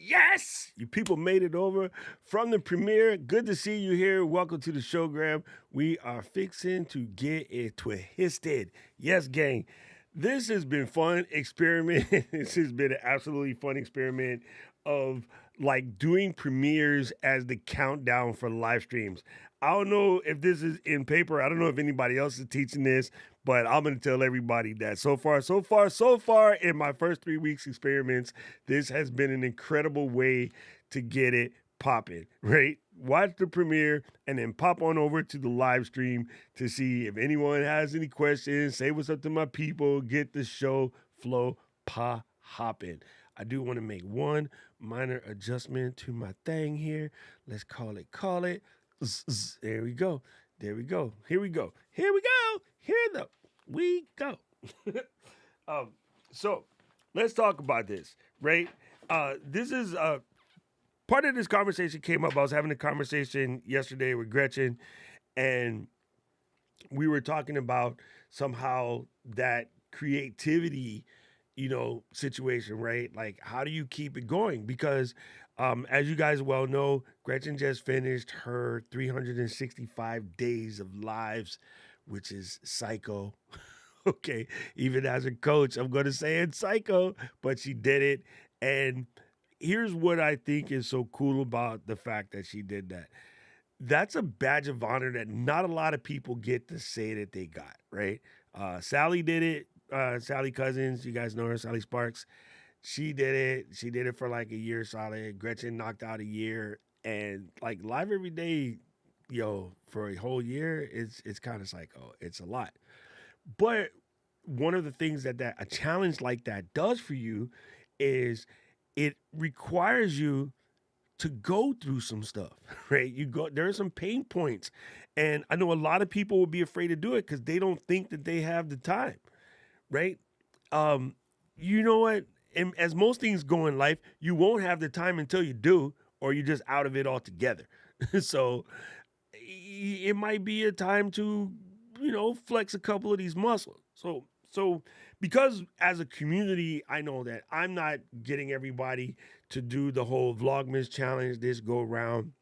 Yes, you people made it over from the premiere. Good to see you here. Welcome to the show, Graham. We are fixing to get it twisted. Yes, gang. This has been fun experiment. This has been an absolutely fun experiment of like doing premieres as the countdown for live streams. I don't know if this is in paper. I don't know if anybody else is teaching this, but I'm going to tell everybody that so far in my first 3 weeks experiments, this has been an incredible way to get it popping, right? Watch the premiere and then pop on over to the live stream to see if anyone has any questions. Say what's up to my people. Get the show flow hopping. I do want to make one minor adjustment to my thing here. Let's call it. There we go. There we go. Here we go. Here we go. We go. um, so let's talk about this, right? This is part of this conversation came up. I was having a conversation yesterday with Gretchen, and we were talking about somehow that creativity, situation, right? Like, how do you keep it going? Because, as you guys well know, Gretchen just finished her 365 days of lives, which is psycho. Okay, even as a coach, I'm going to say it's psycho, but she did it. And here's what I think is so cool about the fact that she did that. That's a badge of honor that not a lot of people get to say that they got, right? Sally did it. Sally Cousins, you guys know her, Sally Sparks. She did it. She did it for like a year solid. Gretchen knocked out a year, and like live every day, for a whole year, it's kind of psycho. It's a lot. But one of the things that a challenge like that does for you is it requires you to go through some stuff, right? There are some pain points. And I know a lot of people will be afraid to do it because they don't think that they have the time, right? Um, you know what? And as most things go in life, you won't have the time until you do, or you're just out of it altogether. So it might be a time to, flex a couple of these muscles. So because as a community, I know that I'm not getting everybody to do the whole Vlogmas challenge this go round.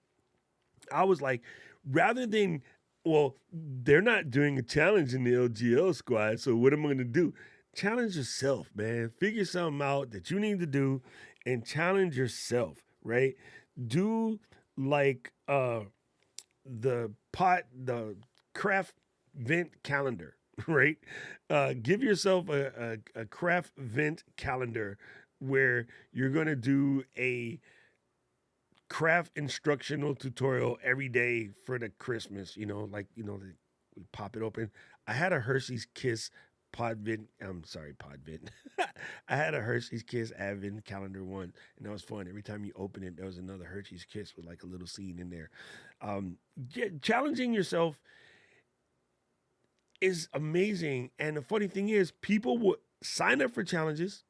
I was like, rather than, well, they're not doing a challenge in the LGL squad, so what am I going to do? Challenge yourself, man. Figure something out that you need to do and challenge yourself, right? Do like the craft vent calendar, right? Give yourself a craft vent calendar where you're going to do a craft instructional tutorial every day for the Christmas, we pop it open. I had a Hershey's Kiss Podvent. I'm sorry, Podvent. I had a Hershey's Kiss Advent calendar one, and that was fun. Every time you open it, there was another Hershey's Kiss with like a little scene in there. Challenging yourself is amazing, and the funny thing is, people will sign up for challenges.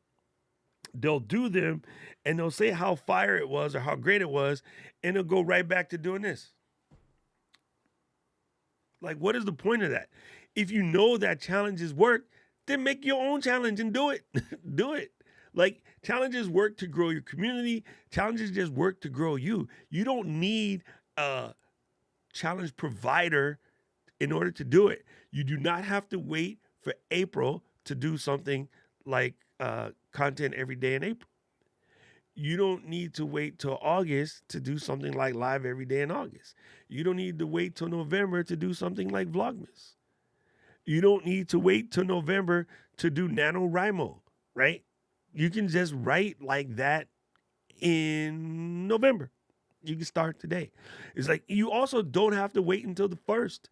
They'll do them, and they'll say how fire it was or how great it was, and they'll go right back to doing this. Like, what is the point of that? If you know that challenges work, then make your own challenge and do it. Do it. Like, challenges work to grow your community. Challenges just work to grow you. You don't need a challenge provider in order to do it. You do not have to wait for April to do something like content every day in April. You don't need to wait till August to do something like live every day in August. You don't need to wait till November to do something like Vlogmas. You don't need to wait till November to do NaNoWriMo, right? You can just write like that in November. You can start today. It's like you also don't have to wait until the first.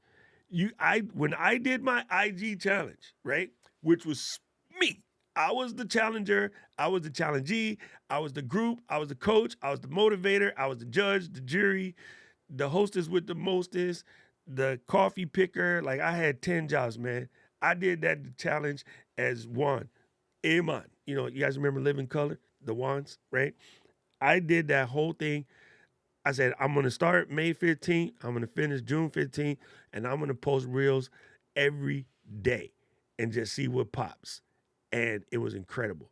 When I did my IG challenge, right, which was me. I was the challenger. I was the challengee. I was the group. I was the coach. I was the motivator. I was the judge, the jury, the hostess with the mostest, the coffee picker. Like, I had 10 jobs, man. I did that challenge as one. Amen. You guys remember Living Color, the wands, right? I did that whole thing. I said, I'm going to start May 15th. I'm going to finish June 15th. And I'm going to post reels every day and just see what pops. And it was incredible.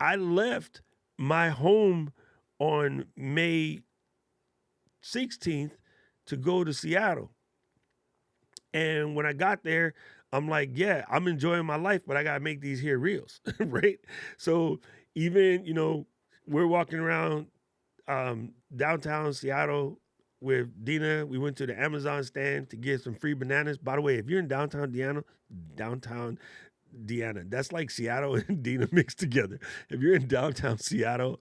I left my home on May 16th to go to Seattle. And when I got there, I'm like, yeah, I'm enjoying my life, but I gotta make these here reels, right? So even, we're walking around downtown Seattle with Dina. We went to the Amazon stand to get some free bananas. By the way, if you're in downtown Deanna. That's like Seattle and Dina mixed together. If you're in downtown Seattle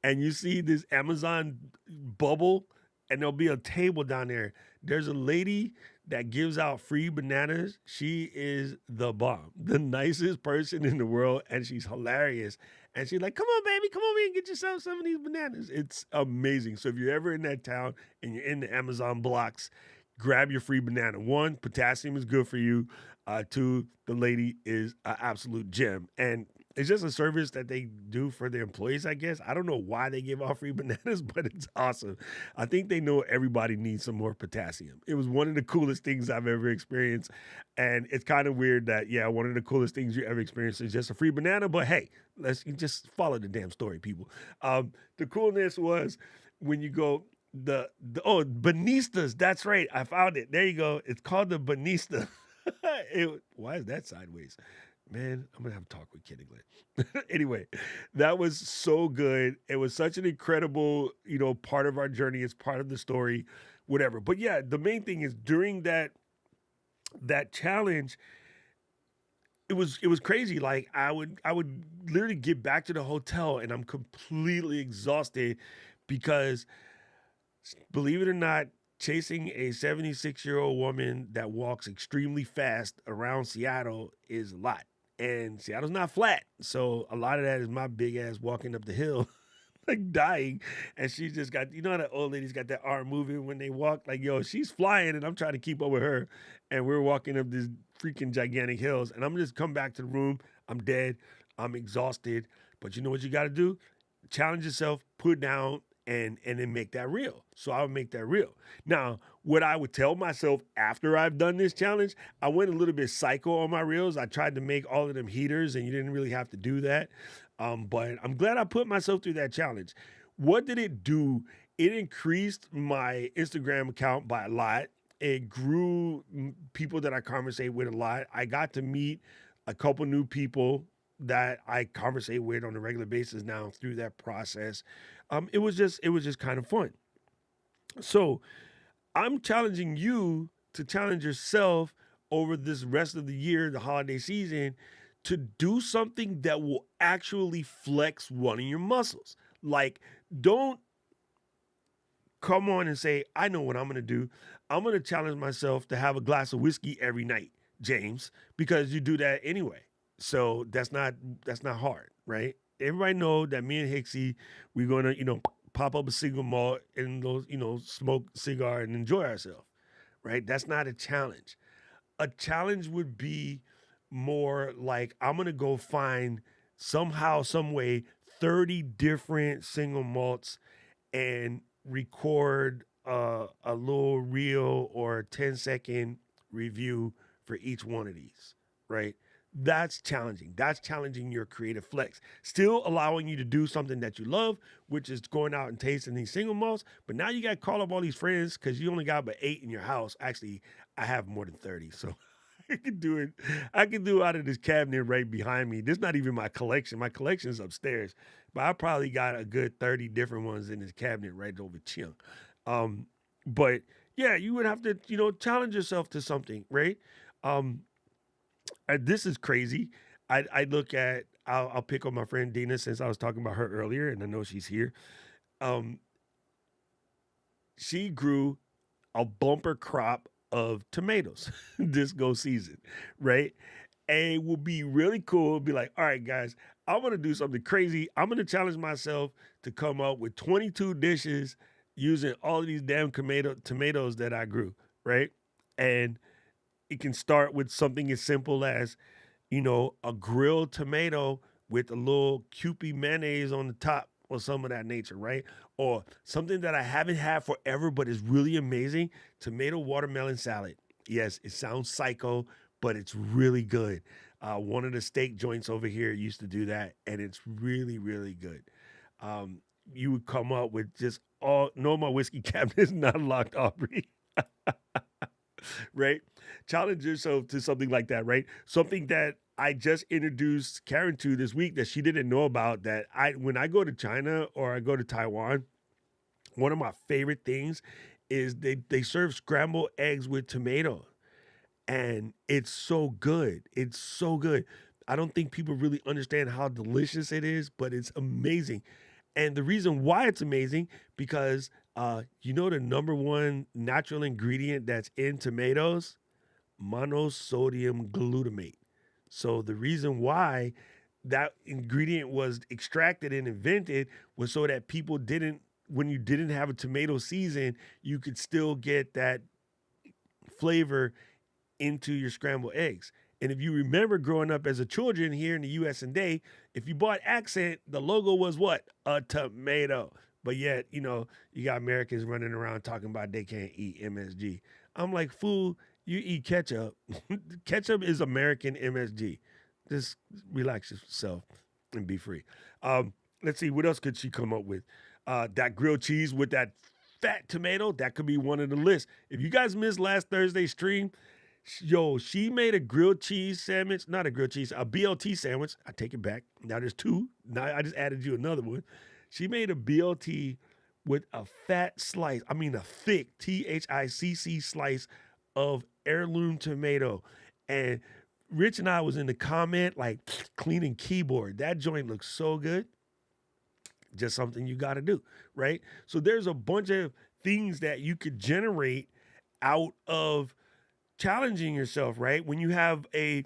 and you see this Amazon bubble and there'll be a table down there, there's a lady that gives out free bananas. She is the bomb, the nicest person in the world, and she's hilarious. And she's like, come on, baby, come over here and get yourself some of these bananas. It's amazing. So if you're ever in that town and you're in the Amazon blocks, grab your free banana. One, potassium is good for you. Two, the lady is an absolute gem. And it's just a service that they do for their employees, I guess. I don't know why they give out free bananas, but it's awesome. I think they know everybody needs some more potassium. It was one of the coolest things I've ever experienced. And it's kind of weird that, yeah, one of the coolest things you ever experienced is just a free banana. But hey, let's just follow the damn story, people. The coolness was when you go, Banistas. That's right. I found it. There you go. It's called the Banista. Why is that sideways? Man, I'm gonna have to talk with Kenny Glenn. Anyway, that was so good. It was such an incredible, part of our journey. It's part of the story, whatever. But yeah, the main thing is during that challenge, it was crazy. Like I would literally get back to the hotel and I'm completely exhausted because believe it or not, chasing a 76-year-old woman that walks extremely fast around Seattle is a lot. And Seattle's not flat. So a lot of that is my big ass walking up the hill, like dying. And she's just got, how that old lady's got that arm moving when they walk? Like, yo, she's flying and I'm trying to keep up with her. And we're walking up these freaking gigantic hills. And I'm just come back to the room. I'm dead. I'm exhausted. But you know what you got to do? Challenge yourself, put down, and then make that real. So I would make that real. Now, what I would tell myself after I've done this challenge, I went a little bit psycho on my reels. I tried to make all of them heaters, and you didn't really have to do that. But I'm glad I put myself through that challenge. What did it do? It increased my Instagram account by a lot. It grew people that I conversate with a lot. I got to meet a couple new people that I conversate with on a regular basis now through that process. It was just kind of fun. So I'm challenging you to challenge yourself over this rest of the year, the holiday season, to do something that will actually flex one of your muscles. Like, don't come on and say, I know what I'm going to do. I'm going to challenge myself to have a glass of whiskey every night, James, because you do that anyway. So that's not hard, right? Everybody know that me and Hixie, we're going to, pop up a single malt and those, smoke a cigar and enjoy ourselves, right? That's not a challenge. A challenge would be more like I'm going to go find somehow, some way, 30 different single malts and record a little reel or 10-second review for each one of these, right? That's challenging. That's challenging your creative flex. Still allowing you to do something that you love, which is going out and tasting these single malts. But now you got to call up all these friends because you only got about 8 in your house. Actually, I have more than 30. So I can do it. I can do it out of this cabinet right behind me. This is not even my collection. My collection is upstairs. But I probably got a good 30 different ones in this cabinet right over Chung. Um, but yeah, you would have to, challenge yourself to something, right? Um, this is crazy. I look at, I'll pick on my friend Dina since I was talking about her earlier and I know she's here. Um, she grew a bumper crop of tomatoes this go season, right? And it will be really cool. Be like, all right, guys, I'm gonna do something crazy. I'm gonna challenge myself to come up with 22 dishes using all of these damn tomatoes that I grew, right? And it can start with something as simple as, a grilled tomato with a little Kewpie mayonnaise on the top or some of that nature, right? Or something that I haven't had forever but is really amazing, tomato watermelon salad. Yes, it sounds psycho, but it's really good. One of the steak joints over here used to do that, and it's really, really good. you would come up with just all no, my whiskey cabinet is not locked, Aubrey. Right? Challenge yourself to something like that, right? Something that I just introduced Karen to this week that she didn't know about, that I when I go to China or I go to Taiwan, one of my favorite things is they serve scrambled eggs with tomato, and it's so good. It's so good. I don't think people really understand how delicious it is, but it's amazing. And the reason why it's amazing, because you know the number one natural ingredient that's in tomatoes, monosodium glutamate. So the reason why that ingredient was extracted and invented was so that people didn't, when you didn't have a tomato season, you could still get that flavor into your scrambled eggs. And if you remember growing up as a children here in the US and day, if you bought Accent, the logo was what? A tomato. But yet, you got Americans running around talking about they can't eat MSG. I'm like, fool, you eat ketchup. Ketchup is American MSG. Just relax yourself and be free. Let's see, what else could she come up with? That grilled cheese with that fat tomato, that could be one of the lists. If you guys missed last Thursday's stream, yo, she made a grilled cheese sandwich, not a grilled cheese, a BLT sandwich. I take it back. Now there's two. Now I just added you another one. She made a BLT with a fat slice, I mean a thick THICC slice of heirloom tomato. And Rich and I was in the comment like cleaning keyboard. That joint looks so good. Just something you got to do, right? So there's a bunch of things that you could generate out of challenging yourself, right? When you have a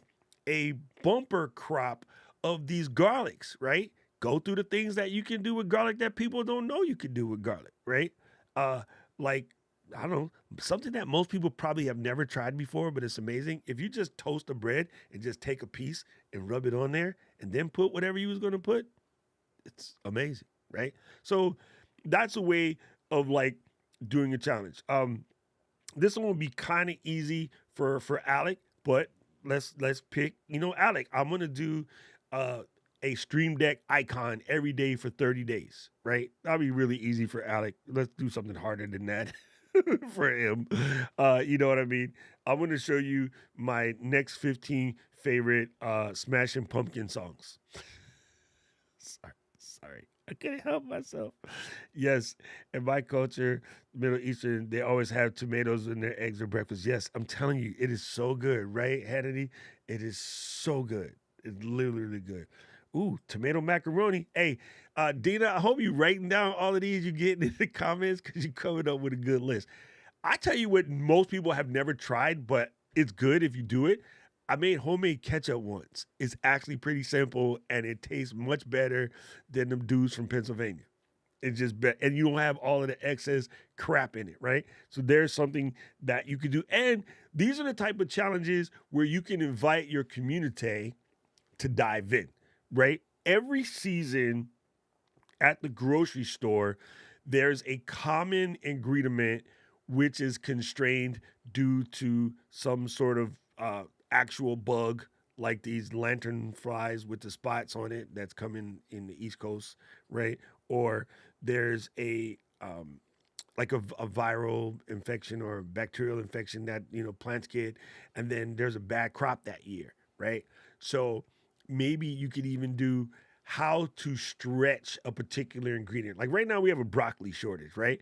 bumper crop of these garlics, right? Go through the things that you can do with garlic that people don't know you can do with garlic, right? Uh, like I don't know, something that most people probably have never tried before, but it's amazing. If you just toast the bread and just take a piece and rub it on there, and then put whatever you was gonna put, it's amazing, right? So that's a way of like doing a challenge. This one will be kind of easy for Alec, but let's pick. Alec, I'm gonna do uh, a Stream Deck icon every day for 30 days, right? That'll be really easy for Alec. Let's do something harder than that for him. You know what I mean? I'm gonna show you my next 15 favorite Smashing Pumpkin songs. Sorry. I couldn't help myself. Yes, in my culture, Middle Eastern, they always have tomatoes in their eggs for breakfast. Yes, I'm telling you, it is so good, right, Hannity? It is so good. It's literally good. Ooh, tomato macaroni. Hey, Dina, I hope you writing down all of these you getting in the comments because you coming up with a good list. I tell you what most people have never tried, but it's good if you do it. I made homemade ketchup once. It's actually pretty simple and it tastes much better than them dudes from Pennsylvania. It's just better. And you don't have all of the excess crap in it, right? So there's something that you can do. And these are the type of challenges where you can invite your community to dive in, right? Every season at the grocery store, there's a common ingredient which is constrained due to some sort of actual bug, like these lantern flies with the spots on it that's coming in the East Coast, right? Or there's a viral infection or bacterial infection that plants get, and then there's a bad crop that year, right? So maybe you could even do how to stretch a particular ingredient. Like right now, we have a broccoli shortage, right?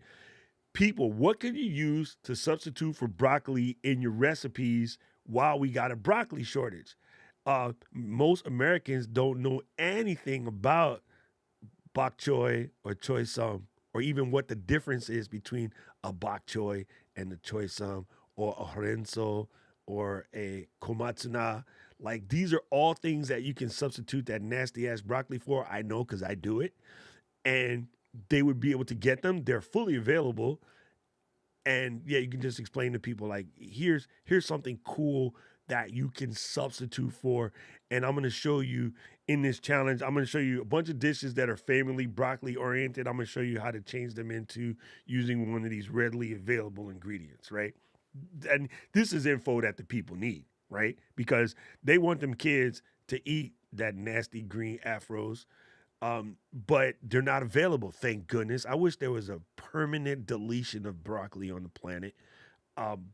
People, what can you use to substitute for broccoli in your recipes while we got a broccoli shortage? Most Americans don't know anything about bok choy or choy sum, or even what the difference is between a bok choy and the choy sum, or a horenzo, or a komatsuna. Like these are all things that you can substitute that nasty ass broccoli for. I know because I do it, and they would be able to get them. They're fully available, and yeah, you can just explain to people like, here's something cool that you can substitute for. And I'm going to show you in this challenge, I'm going to show you a bunch of dishes that are famously broccoli oriented. I'm going to show you how to change them into using one of these readily available ingredients, right? And this is info that the people need, right? Because they want them kids to eat that nasty green afros. But they're not available. Thank goodness. I wish there was a permanent deletion of broccoli on the planet. Um,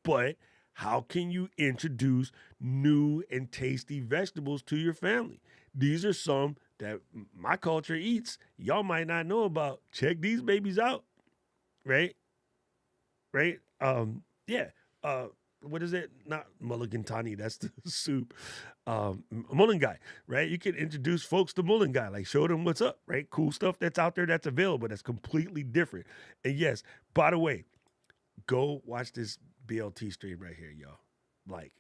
but how can you introduce new and tasty vegetables to your family? These are some that my culture eats. Y'all might not know about. Check these babies out, right? Right? Yeah. Uh, what is it? Not mulligantani. That's the soup. Mullengai, right? You can introduce folks to mullengai, like show them what's up, right? Cool stuff that's out there that's available that's completely different. And yes, by the way, go watch this BLT stream right here, y'all. Like,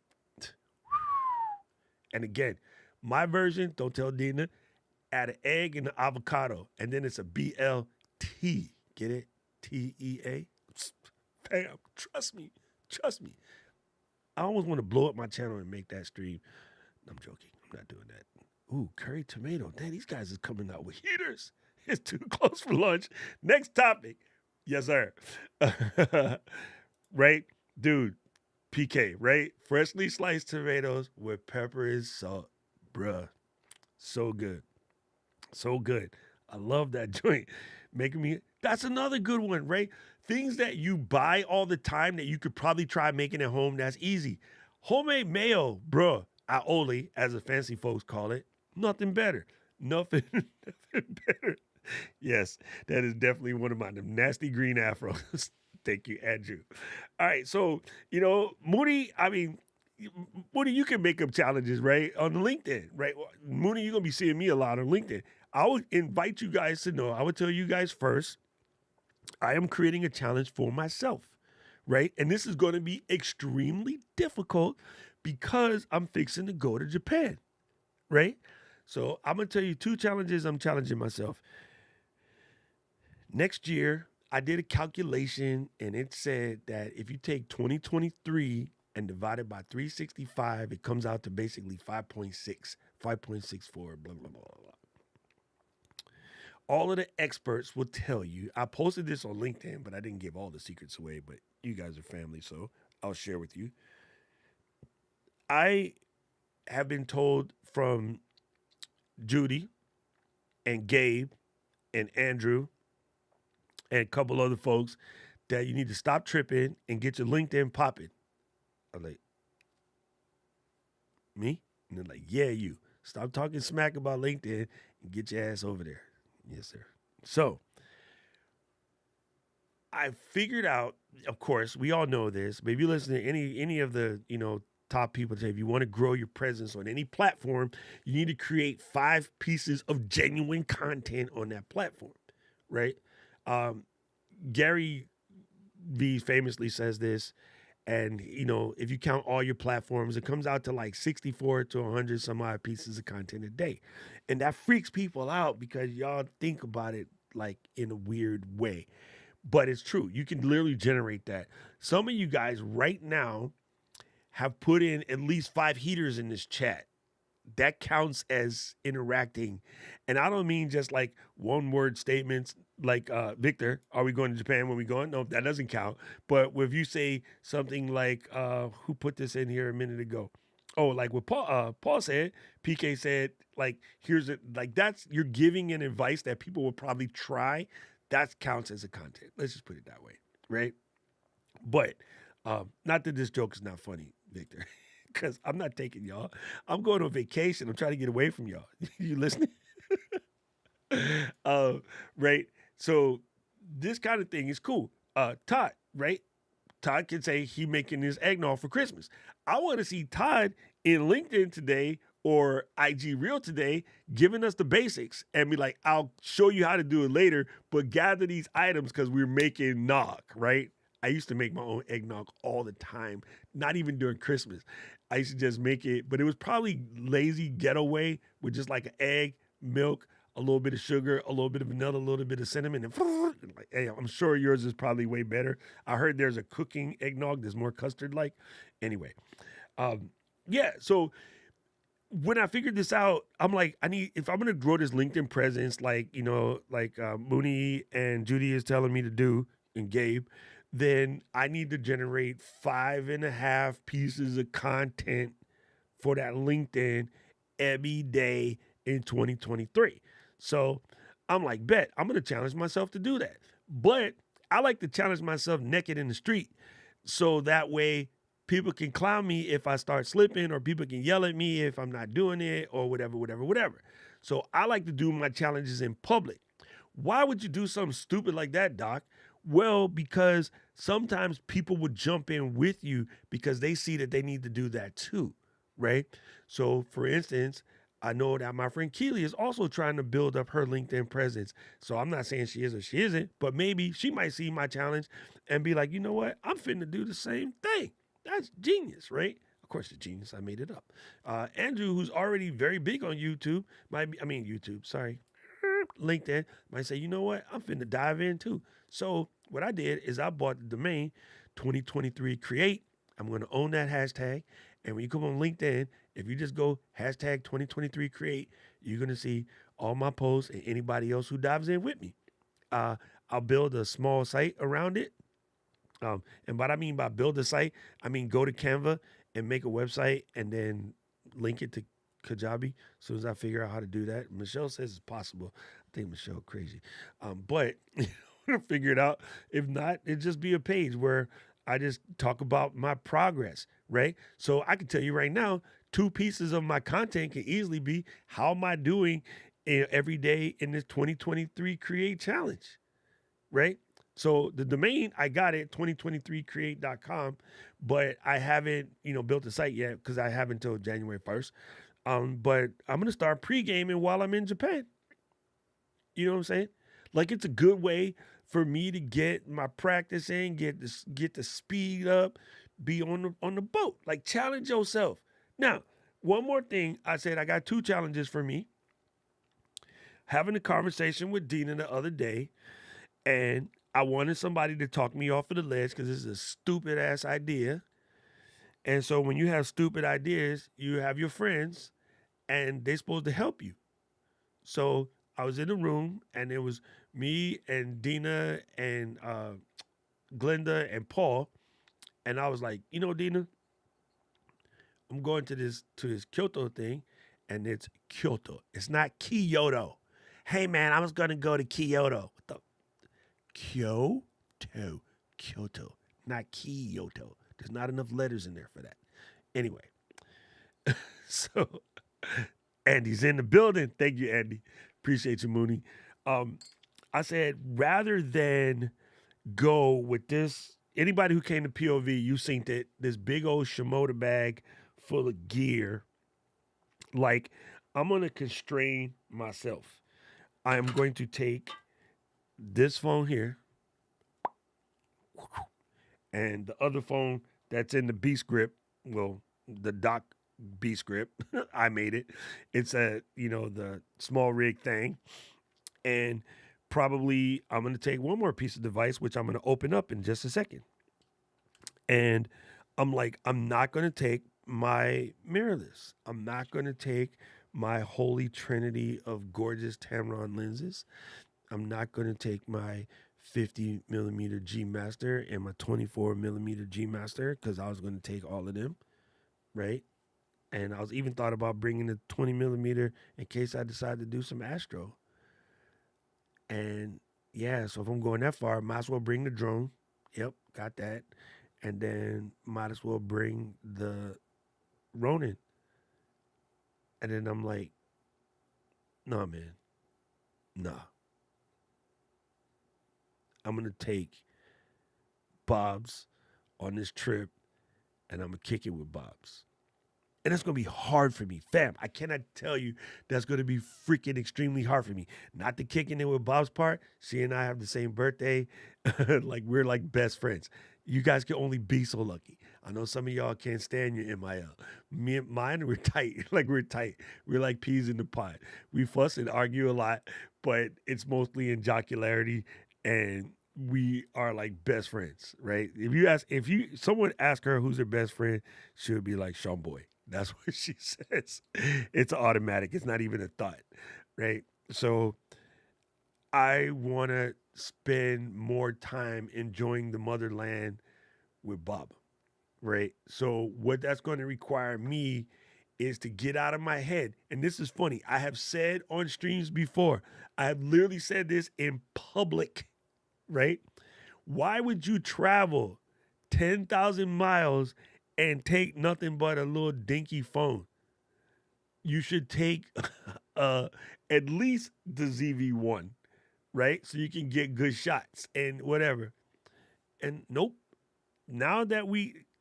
and again, my version, don't tell Dina, add an egg and an avocado, and then it's a BLT. Get it? TEA? Bam. Trust me. Trust me. I almost want to blow up my channel and make that stream. I'm joking. I'm not doing that. Ooh, curry tomato. Damn, these guys is coming out with heaters. It's too close for lunch. Next topic. Yes, sir. Right? Dude, PK, right? Freshly sliced tomatoes with pepper and salt. Bruh. So good. So good. I love that joint. Making me, that's another good one, right? Things that you buy all the time that you could probably try making at home. That's easy. Homemade mayo, bruh, aioli, as the fancy folks call it. Nothing better. Nothing, nothing better. Yes, that is definitely one of my nasty green afros. Thank you, Andrew. All right, so Mooney. I mean, Mooney, you can make up challenges, right, on LinkedIn, right? Mooney, you're gonna be seeing me a lot on LinkedIn. I would invite you guys to know. I would tell you guys first. I am creating a challenge for myself, right? And this is going to be extremely difficult because I'm fixing to go to Japan, right? So I'm gonna tell you two challenges I'm challenging myself. Next year, I did a calculation and it said that if you take 2023 and divide it by 365, it comes out to basically 5.6, 5.64, blah, blah, blah, blah. All of the experts will tell you. I posted this on LinkedIn, but I didn't give all the secrets away, but you guys are family, so I'll share with you. I have been told from Judy and Gabe and Andrew and a couple other folks that you need to stop tripping and get your LinkedIn popping. I'm like, me? And they're like, yeah, you. Stop talking smack about LinkedIn and get your ass over there. Yes, sir. So I figured out, of course, we all know this, but if you listen to any of the, top people say if you want to grow your presence on any platform, you need to create 5 pieces of genuine content on that platform, right? Gary Vee famously says this, and if you count all your platforms, it comes out to like 64 to 100 some odd pieces of content a day. And that freaks people out because y'all think about it like in a weird way. But it's true. You can literally generate that. Some of you guys right now have put in at least 5 heaters in this chat. That counts as interacting. And I don't mean just like one word statements like, Victor, are we going to Japan when we going? No, that doesn't count. But if you say something like, who put this in here a minute ago? Oh, like what Paul said, PK said, like, here's it. Like that's, you're giving an advice that people will probably try. That counts as a content. Let's just put it that way. Right. But not that this joke is not funny, Victor, because I'm not taking y'all. I'm going on vacation. I'm trying to get away from y'all. You listening? uh, right. So this kind of thing is cool. Todd, right? Todd can say he making his eggnog for Christmas. I want to see Todd in LinkedIn today or IG Reel today giving us the basics and be like, I'll show you how to do it later, but gather these items because we're making nog, right? I used to make my own eggnog all the time, not even during Christmas. I used to just make it, but it was probably lazy getaway with just like an egg, milk, a little bit of sugar, a little bit of vanilla, a little bit of cinnamon, and like, hey, I'm sure yours is probably way better. I heard there's a cooking eggnog that's more custard-like. Anyway, yeah. So when I figured this out, I'm like, if I'm gonna grow this LinkedIn presence, like Mooney and Judy is telling me to do, and Gabe, then I need to generate 5.5 pieces of content for that LinkedIn every day in 2023. So I'm like, bet, I'm going to challenge myself to do that. But I like to challenge myself naked in the street. So that way people can clown me if I start slipping, or people can yell at me if I'm not doing it, or whatever, whatever, whatever. So I like to do my challenges in public. Why would you do something stupid like that, Doc? Well, because sometimes people would jump in with you because they see that they need to do that too, right? So, for instance, I know that my friend Keely is also trying to build up her LinkedIn presence. So I'm not saying she is or she isn't, but maybe she might see my challenge and be like, you know what? I'm finna do the same thing. That's genius, right? Of course, it's genius. I made it up. Andrew, who's already very big on YouTube, YouTube, sorry, LinkedIn, might say, you know what? I'm finna dive in too. So what I did is I bought the domain 2023 create. I'm gonna own that hashtag. And when you come on LinkedIn, if you just go hashtag 2023 create, you're gonna see all my posts and anybody else who dives in with me. Uh, I'll build a small site around it. And what I mean by build a site, I mean go to Canva and make a website and then link it to Kajabi. As soon as I figure out how to do that, Michelle says it's possible. I think Michelle crazy, but we'll figure it out. If not, it just be a page where I just talk about my progress, right? So I can tell you right now, two pieces of my content can easily be how am I doing every day in this 2023 Create Challenge, right? So the domain I got it 2023create.com, but I haven't, built the site yet because I haven't until January 1st. But I'm gonna start pre-gaming while I'm in Japan. You know what I'm saying? Like it's a good way for me to get my practice in, get the speed up, be on the boat. Like challenge yourself. Now, one more thing, I said I got two challenges for me. Having a conversation with Dina the other day, and I wanted somebody to talk me off of the ledge because this is a stupid ass idea. And so when you have stupid ideas, you have your friends and they're supposed to help you. So I was in the room and it was me and Dina and Glenda and Paul. And I was like, Dina, I'm going to this Kyoto thing, and it's Kyoto. It's not Kyoto. Hey man, I was gonna go to Kyoto. What the Kyoto? Kyoto, not Kyoto. There's not enough letters in there for that. Anyway, so Andy's in the building. Thank you, Andy. Appreciate you, Mooney. Um, I said rather than go with this, anybody who came to POV, you seen that this big old Shimoda bag full of gear. Like I'm gonna constrain myself. I am going to take this phone here and the other phone that's in the B script. Well, the Doc B script. I made it. It's the small rig thing. And probably I'm going to take one more piece of device, which I'm going to open up in just a second. And I'm like, I'm not going to take my mirrorless. I'm not going to take my holy trinity of gorgeous Tamron lenses. I'm not going to take my 50 millimeter G Master and my 24 millimeter G Master because I was going to take all of them, right? And I was even thought about bringing the 20 millimeter in case I decide to do some astro. And yeah, so if I'm going that far, might as well bring the drone. Yep, got that. And then might as well bring the Ronin. And then I'm like, nah, man, nah. I'm gonna take Bob's on this trip, and I'm gonna kick it with Bob's. And that's gonna be hard for me, fam. I cannot tell you that's gonna be freaking extremely hard for me. Not the kicking it with Bob's part. She and I have the same birthday, like we're like best friends. You guys can only be so lucky. I know some of y'all can't stand your MIL. Me and mine, we're tight. Like we're tight. We're like peas in the pot. We fuss and argue a lot, but it's mostly in jocularity, and we are like best friends, right? If someone ask her who's her best friend, she'll be like Sean Boy. That's what she says. It's automatic. It's not even a thought, right? So I want to spend more time enjoying the motherland with Bob, right? So what that's going to require me is to get out of my head. And this is funny. I have said on streams before, I have literally said this in public, right? Why would you travel 10,000 miles and take nothing but a little dinky phone? You should take uh, at least the ZV-1, right? So you can get good shots and whatever. And nope. Now that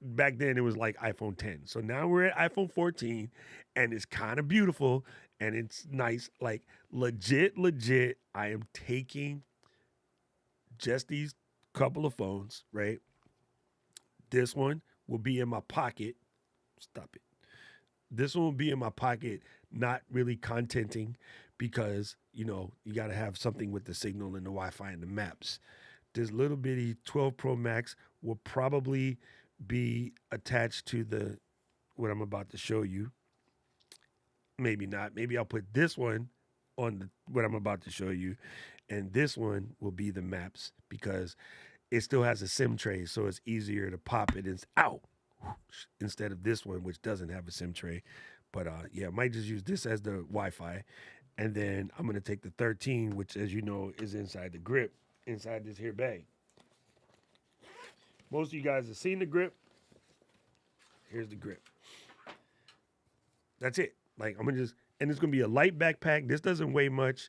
back then it was like iPhone 10. So now we're at iPhone 14 and it's kind of beautiful and it's nice. Like legit, I am taking just these couple of phones, right? This one will be in my pocket. Stop it. This one will be in my pocket, not really contenting because, you got to have something with the signal and the Wi-Fi and the maps. This little bitty 12 Pro Max will probably be attached to what I'm about to show you. Maybe not. Maybe I'll put this one on what I'm about to show you, and this one will be the maps because it still has a SIM tray, so it's easier to pop it out instead of this one, which doesn't have a SIM tray. But yeah, I might just use this as the Wi-Fi, and then I'm gonna take the 13, which, as you know, is inside the grip, inside this here bag. Most of you guys have seen the grip. Here's the grip. That's it. Like I'm gonna and it's gonna be a light backpack. This doesn't weigh much.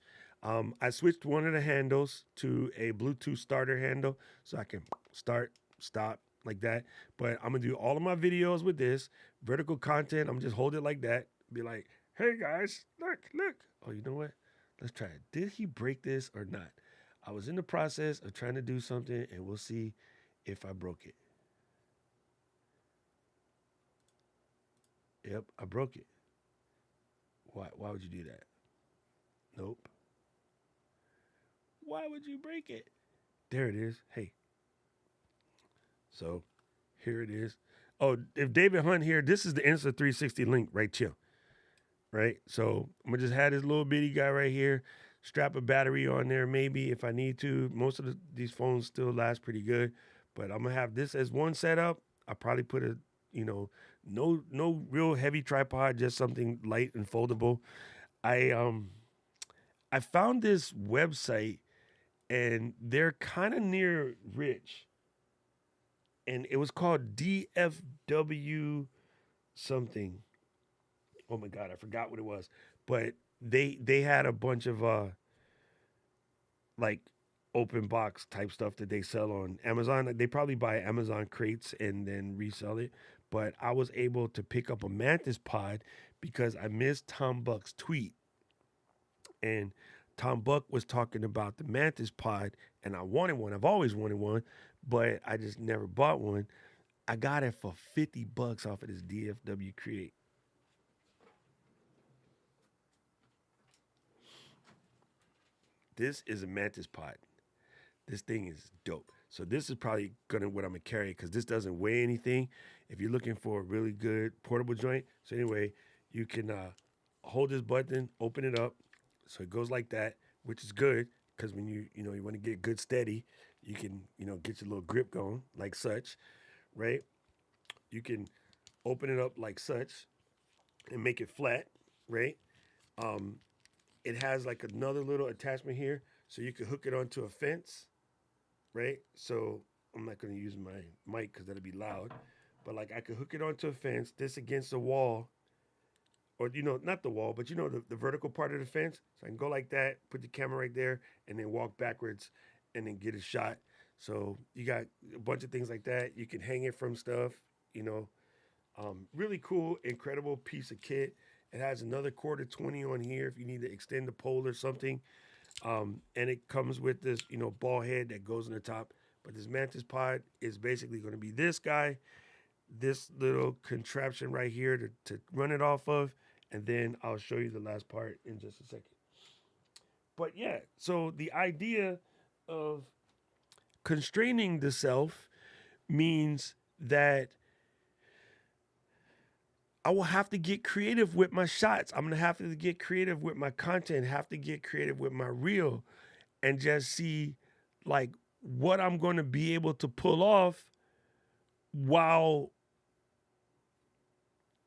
I switched one of the handles to a Bluetooth starter handle so I can start, stop like that. But I'm gonna do all of my videos with this vertical content. I'm just hold it like that. Be like, hey guys, look. Oh, you know what? Let's try it. Did he break this or not? I was in the process of trying to do something, and we'll see if I broke it. Yep, I broke it. Why would you do that? Nope. Why would you break it? There it is. Hey. So here it is. Oh, if David Hunt here, this is the Insta360 link right here. Right? So I'm gonna just have this little bitty guy right here. Strap a battery on there maybe if I need to. Most of these phones still last pretty good. But I'm gonna have this as one setup. I probably put no real heavy tripod, just something light and foldable. I found this website and they're kind of near Rich. And it was called DFW something. Oh my god, I forgot what it was. But they had a bunch of like open box type stuff that they sell on Amazon. They probably buy Amazon crates and then resell it. But I was able to pick up a Mantis pod because I missed Tom Buck's tweet. And Tom Buck was talking about the Mantis pod, and I wanted one. I've always wanted one, but I just never bought one. I got it for $50 off of this DFW Create. This is a Mantis pod. This thing is dope. So this is probably what I'm gonna carry because this doesn't weigh anything. If you're looking for a really good portable joint, so anyway, you can hold this button, open it up, so it goes like that, which is good because when you want to get good steady, you can get your little grip going like such, right? You can open it up like such and make it flat, right? Um, it has like another little attachment here, so you can hook it onto a fence, right? So I'm not going to use my mic because that'll be loud, but like I could hook it onto a fence, this against the wall, or not the wall, but the vertical part of the fence. So I can go like that, put the camera right there, and then walk backwards, and then get a shot. So you got a bunch of things like that. You can hang it from stuff, really cool, incredible piece of kit. It has another quarter 20 on here if you need to extend the pole or something. And it comes with this, ball head that goes on the top. But this Mantis pod is basically going to be this guy, this little contraption right here to run it off of. And then I'll show you the last part in just a second. But yeah, so the idea of constraining the self means that I will have to get creative with my shots. I'm going to have to get creative with my content, have to get creative with my reel, and just see like what I'm going to be able to pull off while,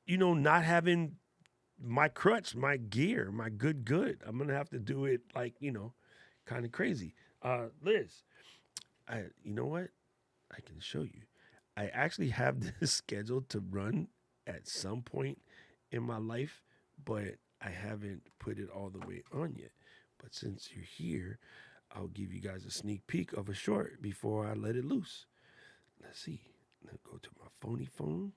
not having my crutch, my gear, my good. I'm gonna have to do it like, kind of crazy. Liz, you know what? I can show you. I actually have this scheduled to run at some point in my life, but I haven't put it all the way on yet. But since you're here, I'll give you guys a sneak peek of a short before I let it loose. Let's see. Let's go to my phone,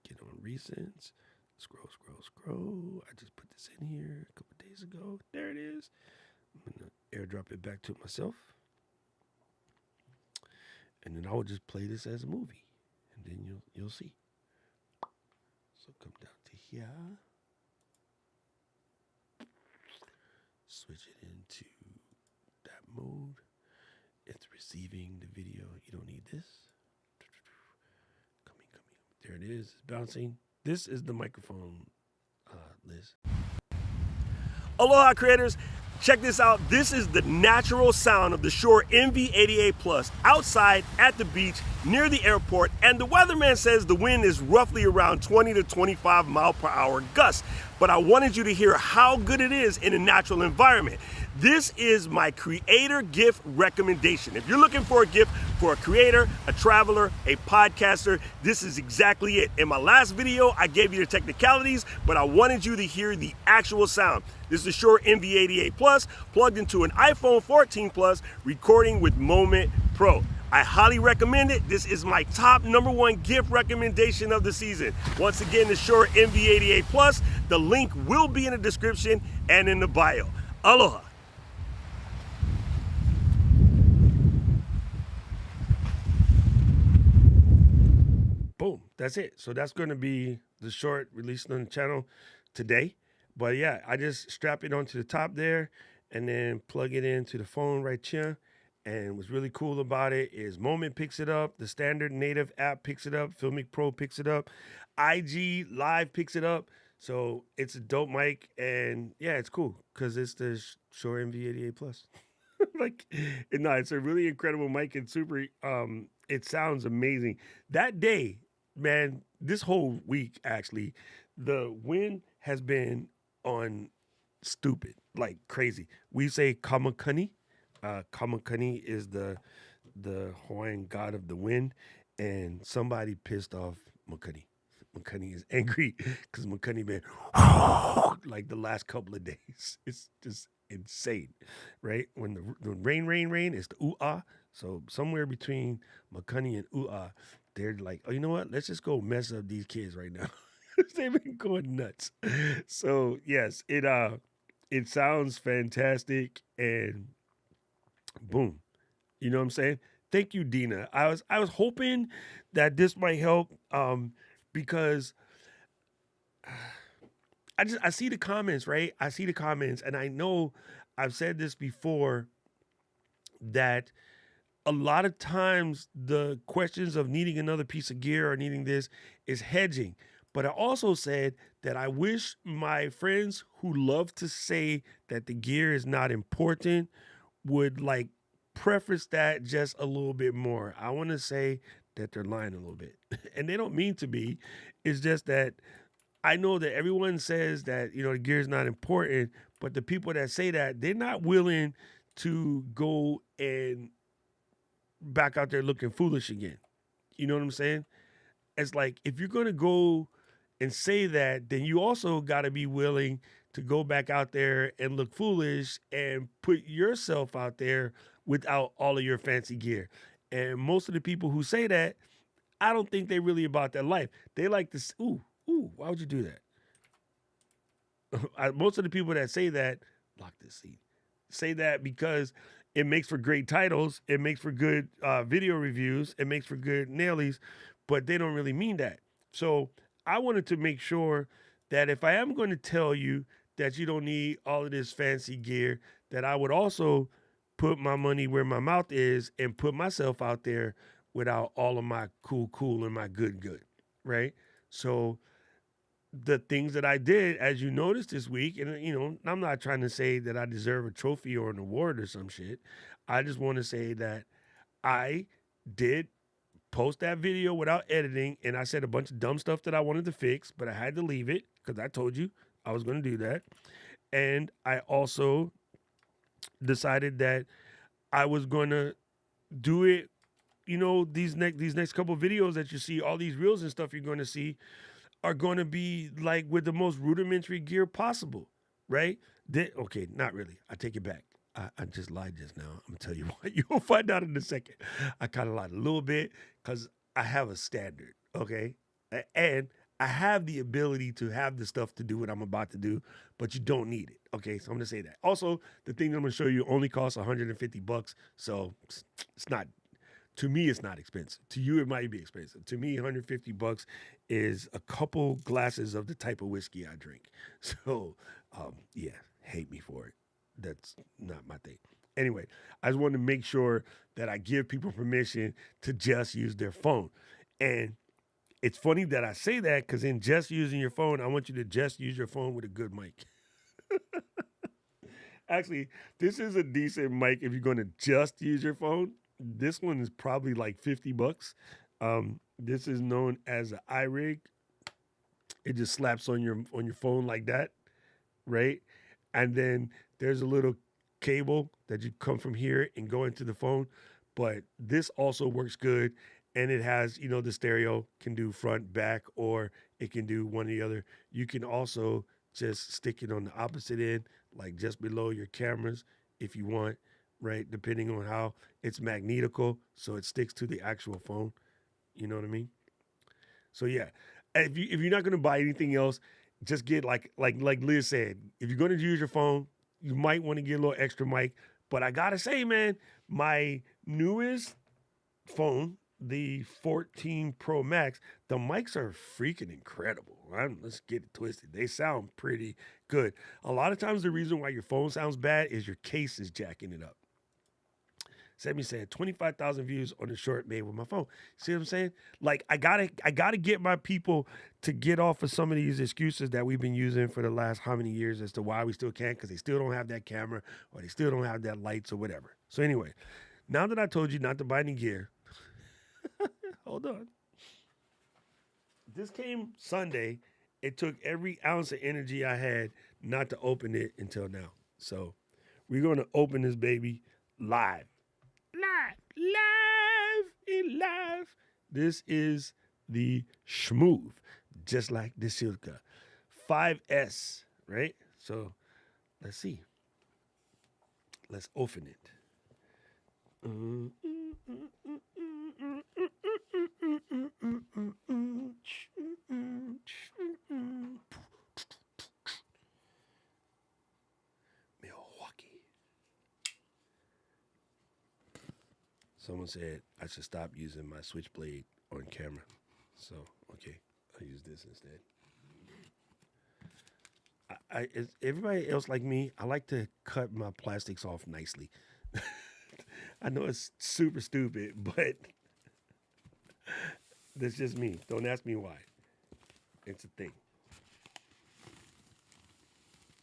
get on recents, scroll. I just put this in here a couple days ago. There it is. I'm gonna airdrop it back to myself. And then I will just play this as a movie. And then you'll see. So come down to here. Switch it into that mode. It's receiving the video. You don't need this. Coming. There it is. It's bouncing. This is the microphone, Liz. Aloha, creators. Check this out. This is the natural sound of the Shure MV88 Plus outside at the beach near the airport, and the weatherman says the wind is roughly around 20 to 25 mile per hour gusts. But I wanted you to hear how good it is in a natural environment. This is my creator gift recommendation. If you're looking for a gift for a creator, a traveler, a podcaster, this is exactly it. In my last video, I gave you the technicalities, but I wanted you to hear the actual sound. This is the Shure MV88 Plus, plugged into an iPhone 14 Plus, recording with Moment Pro. I highly recommend it. This is my top #1 gift recommendation of the season. Once again, the Shure MV88 Plus. The link will be in the description and in the bio. Aloha. Boom, that's it. So that's going to be the short released on the channel today. But yeah, I just strap it onto the top there and then plug it into the phone right here. And what's really cool about it is Moment picks it up, the standard native app picks it up, Filmic Pro picks it up, IG Live picks it up. So it's a dope mic, and yeah, it's cool because it's the Shure MV88 Plus. It's a really incredible mic and super. It sounds amazing. That day, man, this whole week actually, the wind has been on stupid, like crazy. We say Kamakani. Kamakani is the Hawaiian god of the wind, and somebody pissed off Makani. Makani is angry because Makani been like the last couple of days. It's just insane, right? When the rain, it's the ooh-ah. So somewhere between Makani and ooh-ah, they're like, oh, you know what? Let's just go mess up these kids right now. They've been going nuts. So yes, it sounds fantastic, and boom. You know what I'm saying? Thank you, Dina. I was hoping that this might help because I see the comments, right? I see the comments, and I know I've said this before that a lot of times the questions of needing another piece of gear or needing this is hedging. But I also said that I wish my friends who love to say that the gear is not important would like preface that just a little bit more. I want to say that they're lying a little bit, and they don't mean to be. It's just that I know that everyone says that, the gear is not important, but the people that say that, they're not willing to go and back out there looking foolish again. You know what I'm saying? It's like, if you're going to go and say that, then you also got to be willing to go back out there and look foolish and put yourself out there without all of your fancy gear. And most of the people who say that, I don't think they really about that life. They like to, why would you do that? Most of the people that say that, lock this seat, say that because it makes for great titles, it makes for good video reviews, it makes for good nailies, but they don't really mean that. So I wanted to make sure that if I am going to tell you that you don't need all of this fancy gear, that I would also put my money where my mouth is and put myself out there without all of my cool and my good, right? So the things that I did, as you noticed this week, and I'm not trying to say that I deserve a trophy or an award or some shit. I just want to say that I did post that video without editing, and I said a bunch of dumb stuff that I wanted to fix, but I had to leave it because I told you I was going to do that. And I also decided that I was going to do it. These next couple videos that you see, all these reels and stuff you're going to see are going to be like with the most rudimentary gear possible, right? Okay, not really. I take it back. I just lied just now. I'm gonna tell you what. You'll find out in a second. I kind of lied a little bit because I have a standard, okay, and I have the ability to have the stuff to do what I'm about to do, but you don't need it. Okay, so I'm gonna say that. Also, the thing that I'm gonna show you only costs $150, so it's not, to me it's not expensive. To you it might be expensive. To me, $150 is a couple glasses of the type of whiskey I drink. So yeah, hate me for it. That's not my thing. Anyway, I just wanted to make sure that I give people permission to just use their phone. And it's funny that I say that because in just using your phone, I want you to just use your phone with a good mic. Actually, this is a decent mic if you're going to just use your phone. This one is probably like $50. This is known as an iRig. It just slaps on your phone like that, right? And then there's a little cable that you come from here and go into the phone. But this also works good, and it has, the stereo can do front, back, or it can do one or the other. You can also just stick it on the opposite end, like just below your cameras, if you want, right? Depending on how it's magnetical, so it sticks to the actual phone. You know what I mean? So yeah, if you're not gonna buy anything else, just get like Liz said. If you're gonna use your phone, you might want to get a little extra mic. But I gotta say, man, my newest phone, the 14 Pro Max, the mics are freaking incredible. Let's get it twisted. They sound pretty good. A lot of times, the reason why your phone sounds bad is your case is jacking it up. Sammy said 25,000 views on the short made with my phone. See what I'm saying? Like I gotta get my people to get off of some of these excuses that we've been using for the last how many years as to why we still can't, because they still don't have that camera or they still don't have that lights or whatever. So anyway, now that I told you not to buy any gear, hold on. This came Sunday. It took every ounce of energy I had not to open it until now. So we're gonna open this baby live. Live in live. This is the Schmoove, just like the Silka 5S, right? So let's see. Let's open it. Milwaukee. Someone said I should stop using my switchblade on camera. So, okay, I'll use this instead. Is everybody else like me? I like to cut my plastics off nicely. I know it's super stupid, but that's just me. Don't ask me why. It's a thing.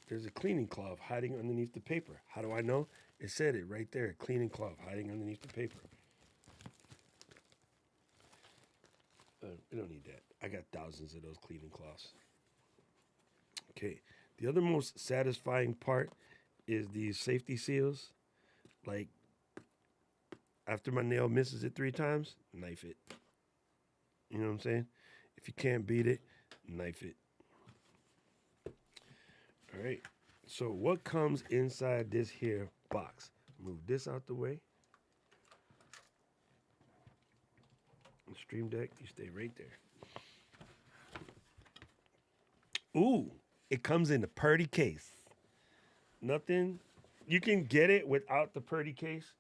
There's a cleaning cloth hiding underneath the paper. How do I know? It said it right there. Cleaning cloth hiding underneath the paper. We don't need that. I got thousands of those cleaning cloths. Okay. The other most satisfying part is these safety seals. Like, after my nail misses it 3 times, knife it. You know what I'm saying? If you can't beat it, knife it. All right. So what comes inside this here box? Move this out the way. Stream Deck, you stay right there. Ooh, it comes in the purdy case. Nothing. You can get it without the purdy case.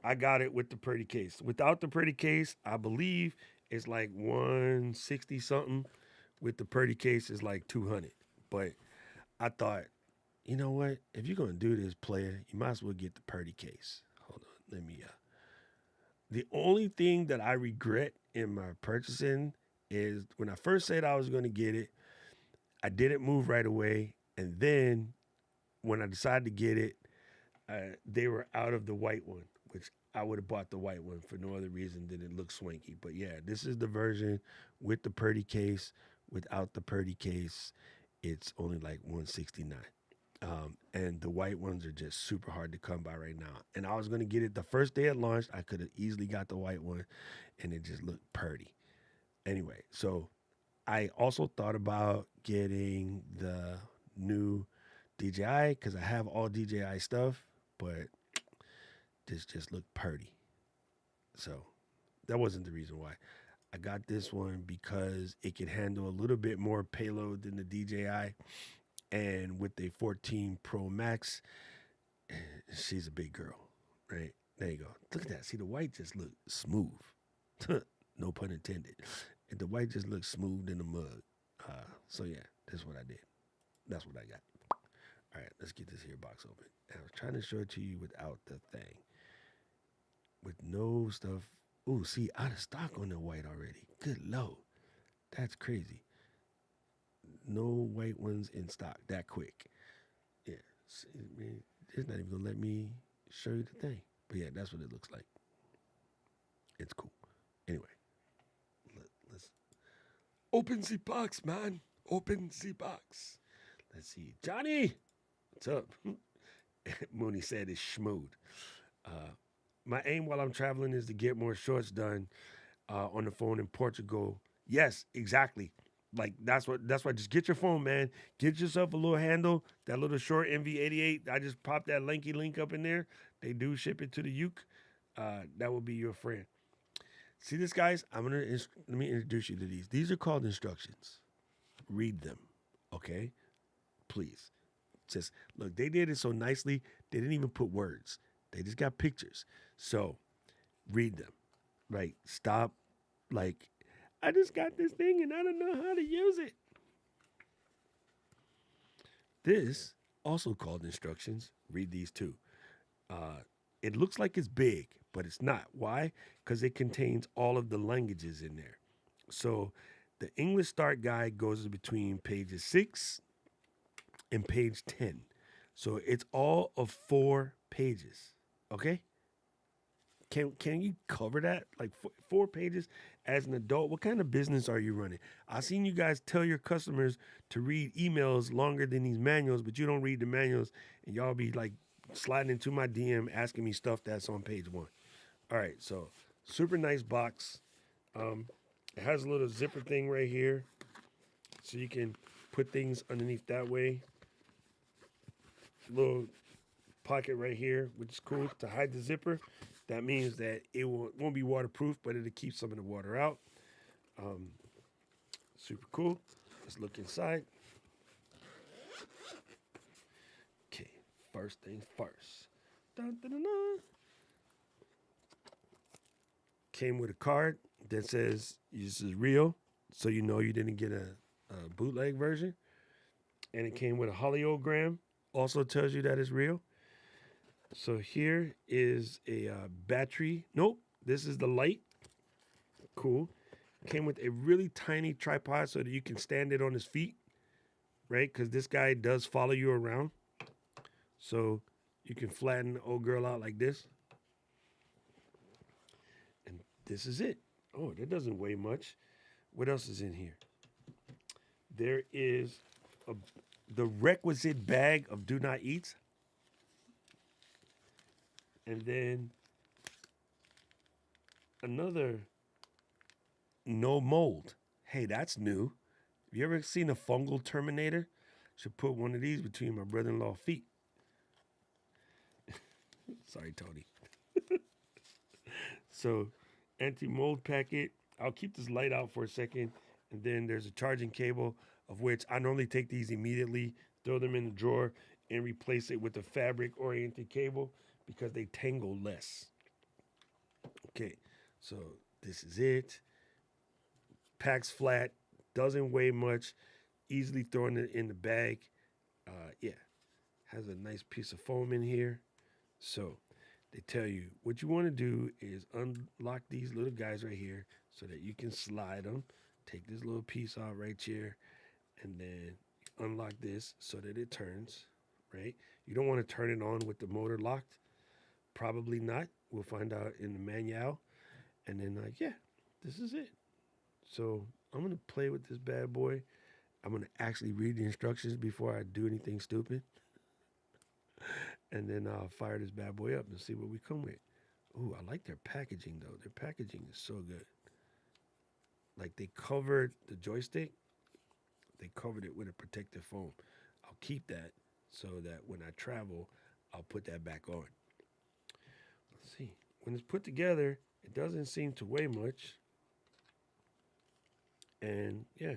I got it with the purdy case. Without the purdy case, I believe it's like 160 something. With the purdy case, it's like 200. But I thought, you know what? If you're gonna do this, player, you might as well get the purdy case. Hold on, let me. The only thing that I regret in my purchasing is when I first said I was gonna get it, I didn't move right away, and then when I decided to get it, they were out of the white one, which I would have bought the white one for no other reason than it looks swanky. But yeah, this is the version with the purdy case. Without the purdy case, it's only like 169. And the white ones are just super hard to come by right now. And I was gonna get it the first day it launched. I could have easily got the white one, and it just looked purty. Anyway, so I also thought about getting the new DJI because I have all DJI stuff, but this just looked purty. So that wasn't the reason why. I got this one because it can handle a little bit more payload than the DJI. And with the 14 Pro Max, she's a big girl, right? There you go. Look at that. See, the white just look smooth. No pun intended. And the white just looks smooth in the mug. So yeah, that's what I did. That's what I got. All right, let's get this here box open. And I was trying to show it to you without the thing. With no stuff. Ooh, see, out of stock on the white already. Good Lord. That's crazy. No white ones in stock that quick. Yeah. See, man, it's not even going to let me show you the thing. But yeah, that's what it looks like. It's cool. Anyway, let's open the box, man. Open the box. Let's see. Johnny, what's up? Mooney said it's schmood. My aim while I'm traveling is to get more shorts done on the phone in Portugal. Yes, exactly. Like that's why just get your phone, man. Get yourself a little handle, that little short MV88. I just popped that lanky link up in there. They do ship it to the uke. That will be your friend. See this, guys? Let me introduce you to these. These are called instructions. Read them, okay? Please. Just look, they did it so nicely. They didn't even put words. They just got pictures. So read them. Right? Stop. Like, I just got this thing and I don't know how to use it. This, also called instructions. Read these too. It looks like it's big, but it's not. Why? Because it contains all of the languages in there. So the English Start Guide goes between pages 6 and page 10. So it's all of 4 pages. Okay? Can you cover that? Like 4 pages as an adult? What kind of business are you running? I've seen you guys tell your customers to read emails longer than these manuals, but you don't read the manuals and y'all be like sliding into my DM asking me stuff that's on page 1. All right, so super nice box. It has a little zipper thing right here, so you can put things underneath that way. Little pocket right here, which is cool to hide the zipper. That means that it won't be waterproof, but it'll keep some of the water out. Super cool. Let's look inside. Okay, first things first. Dun, dun, dun, dun. Came with a card that says this is real, so you know you didn't get a bootleg version. And it came with a holiogram, also tells you that it's real. So here is a battery. Nope, this is the light. Cool. Came with a really tiny tripod so that you can stand it on his feet, right? Because this guy does follow you around. So you can flatten the old girl out like this. And this is it. Oh, that doesn't weigh much. What else is in here? There is the requisite bag of do not eats. And then another no mold. Hey, that's new. Have you ever seen a fungal terminator? Should put one of these between my brother-in-law's feet. Sorry, Tony. So, anti-mold packet. I'll keep this light out for a second. And then there's a charging cable, of which I normally take these immediately, throw them in the drawer, and replace it with a fabric-oriented cable because they tangle less. Okay, so this is it. Packs flat, doesn't weigh much, easily throwing it in the bag. Yeah, has a nice piece of foam in here. So they tell you what you want to do is unlock these little guys right here so that you can slide them. Take this little piece out right here, and then unlock this so that it turns, right? You don't want to turn it on with the motor locked. Probably not. We'll find out in the manual. And then, yeah, this is it. So I'm going to play with this bad boy. I'm gonna actually read the instructions before I do anything stupid, and then I'll fire this bad boy up and see what we come with. Ooh, I like their packaging though. Their packaging is so good. Like they covered the joystick, they covered it with a protective foam. I'll keep that so that when I travel, I'll put that back on. Let's see. When it's put together, it doesn't seem to weigh much. And yeah,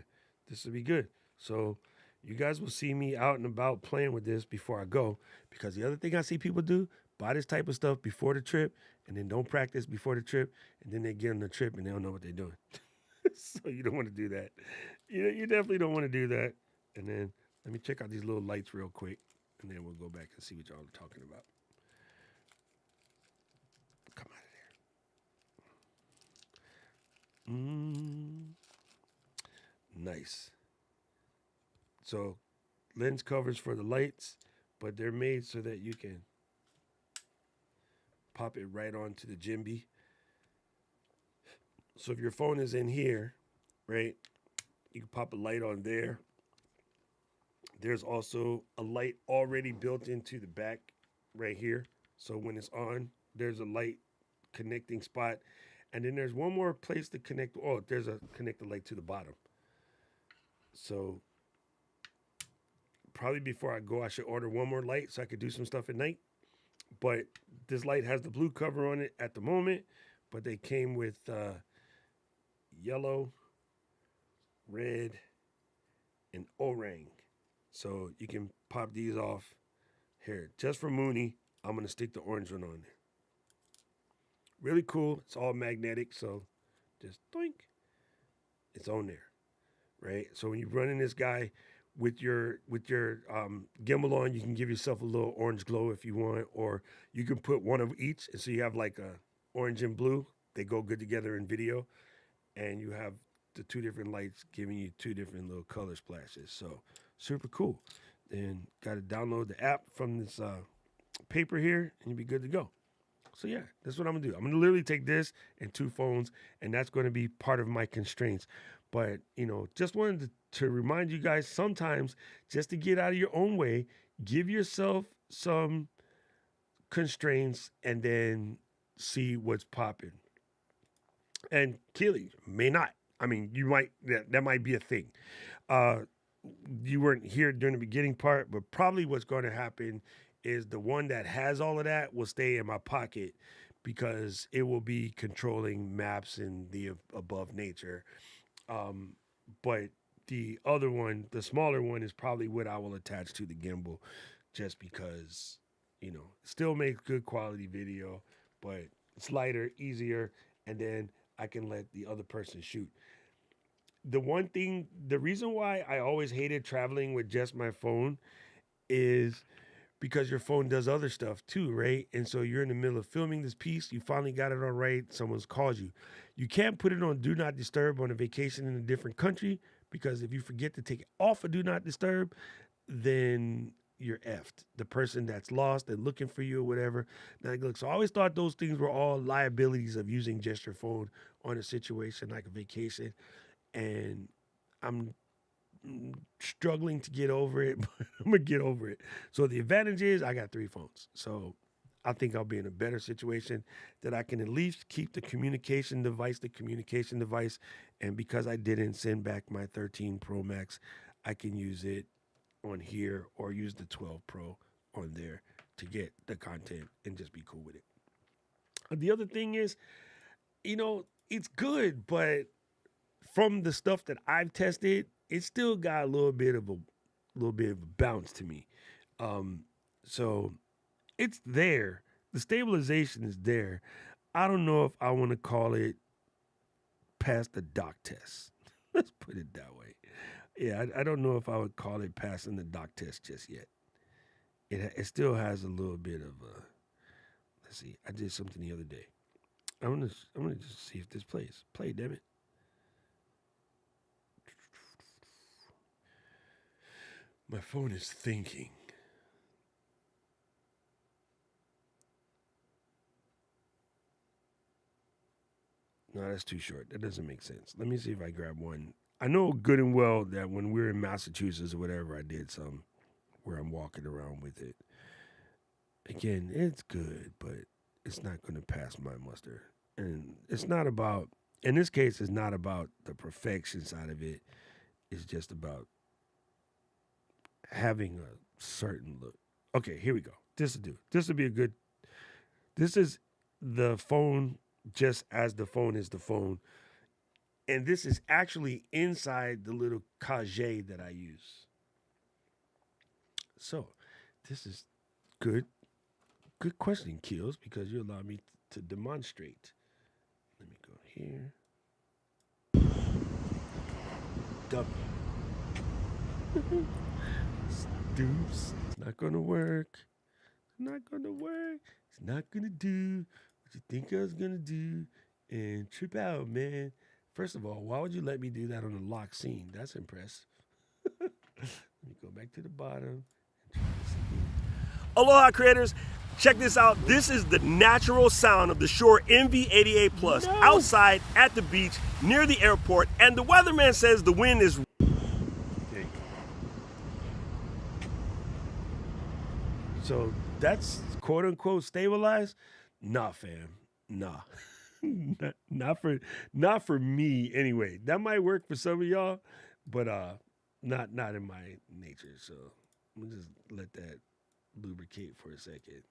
this will be good. So you guys will see me out and about playing with this before I go. Because the other thing I see people do, buy this type of stuff before the trip and then don't practice before the trip. And then they get on the trip and they don't know what they're doing. So you don't want to do that. You definitely don't want to do that. And then let me check out these little lights real quick. And then we'll go back and see what y'all are talking about. Come out of there. Nice. So lens covers for the lights, but they're made so that you can pop it right onto the Jimby. So if your phone is in here, right, you can pop a light on there. There's also a light already built into the back right here. So when it's on, there's a light connecting spot. And then there's one more place to connect. Oh, there's a connector light to the bottom. So probably before I go, I should order one more light so I could do some stuff at night. But this light has the blue cover on it at the moment. But they came with yellow, red, and orang. So you can pop these off here. Just for Mooney, I'm going to stick the orange one on there. Really cool. It's all magnetic, so just doink. It's on there, right? So when you're running this guy with your gimbal on, you can give yourself a little orange glow if you want, or you can put one of each, and so you have like a orange and blue. They go good together in video, and you have the two different lights giving you two different little color splashes. So super cool. Then got to download the app from this paper here, and you'll be good to go. So yeah, that's what I'm gonna do. I'm gonna literally take this and two phones, and that's gonna be part of my constraints. But just wanted to remind you guys sometimes just to get out of your own way, give yourself some constraints and then see what's popping. And Keely may not. I mean, you might that might be a thing. Uh, you weren't here during the beginning part, but probably what's going to happen is the one that has all of that will stay in my pocket because it will be controlling maps and the above nature. Um, but the other one, the smaller one, is probably what I will attach to the gimbal just because, still makes good quality video, but it's lighter, easier, and then I can let the other person shoot. The reason why I always hated traveling with just my phone is because your phone does other stuff too, right? And so you're in the middle of filming this piece, you finally got it all right, someone's called you. You can't put it on Do Not Disturb on a vacation in a different country because if you forget to take it off of Do Not Disturb, then you're effed. The person that's lost and looking for you or whatever. Now, look, so I always thought those things were all liabilities of using just your phone on a situation like a vacation. And I'm struggling to get over it, but I'm gonna get over it. So the advantage is I got three phones. So I think I'll be in a better situation that I can at least keep the communication device, and because I didn't send back my 13 Pro Max, I can use it on here or use the 12 Pro on there to get the content and just be cool with it. The other thing is, it's good, but from the stuff that I've tested, it still got a little bit of a bounce to me. So it's there. The stabilization is there. I don't know if I want to call it past the doc test. Let's put it that way. Yeah, I don't know if I would call it passing the doc test just yet. It still has a little bit of a. Let's see. I did something the other day. I'm gonna just see if this plays. Play, damn it. My phone is thinking. No, that's too short. That doesn't make sense. Let me see if I grab one. I know good and well that when we were in Massachusetts or whatever, I did some where I'm walking around with it. Again, it's good, but it's not going to pass my muster. And it's not about, in this case, it's not about the perfection side of it. It's just about having a certain look. Okay, here we go. This will do. This will be a good. This is the phone just as the phone is the phone. And this is actually inside the little cage that I use. So this is good. Good question, Keels, because you allow me to demonstrate. Let me go here. W. Stoops. It's not gonna work. It's not gonna work. It's not gonna do what you think I was gonna do. And trip out, man. First of all, why would you let me do that on a lock scene? That's impressive. Let me go back to the bottom and try this again. Aloha, creators. Check this out. This is the natural sound of the Shure MV88 Plus outside at the beach near the airport. And the weatherman says the wind is. Okay. So that's quote unquote stabilized? Nah, fam. Nah. not for me anyway. That might work for some of y'all, but not in my nature. So I'm just let that lubricate for a second.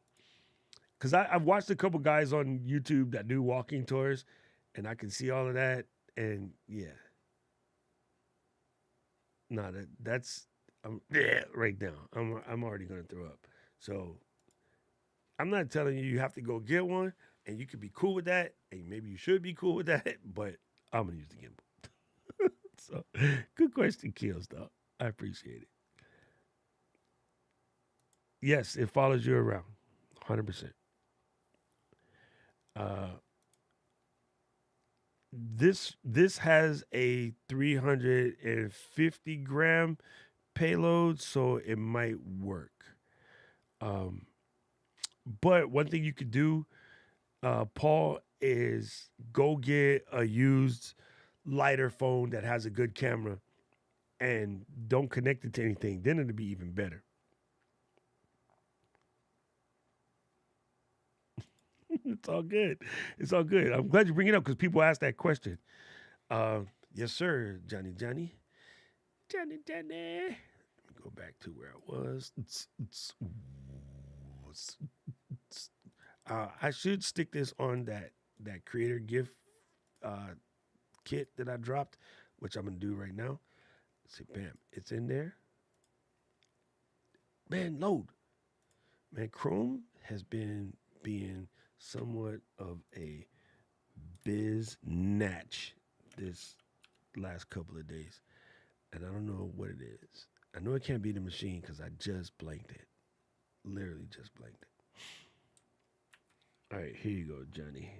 Cause I've watched a couple guys on YouTube that do walking tours, and I can see all of that. And yeah, no, that's right now. I'm already gonna throw up. So I'm not telling you have to go get one, and you could be cool with that, and maybe you should be cool with that. But I'm gonna use the gimbal. So good question, Kills, though. I appreciate it. Yes, it follows you around, 100%. Uh, this has a 350-gram payload, so it might work. Um, but one thing you could do, Paul, is go get a used lighter phone that has a good camera and don't connect it to anything. Then it'll be even better. It's all good. It's all good. I'm glad you bring it up because people ask that question. Uh, yes, sir, Johnny. Johnny. Let me go back to where I was. I should stick this on that creator gift uh, kit that I dropped, which I'm gonna do right now. See, bam, it's in there. Man, load. Man, Chrome has been being somewhat of a biz natch this last couple of days, and I don't know what it is. I know it can't be the machine because I just blanked it. Literally just blanked it. All right, here you go, Johnny.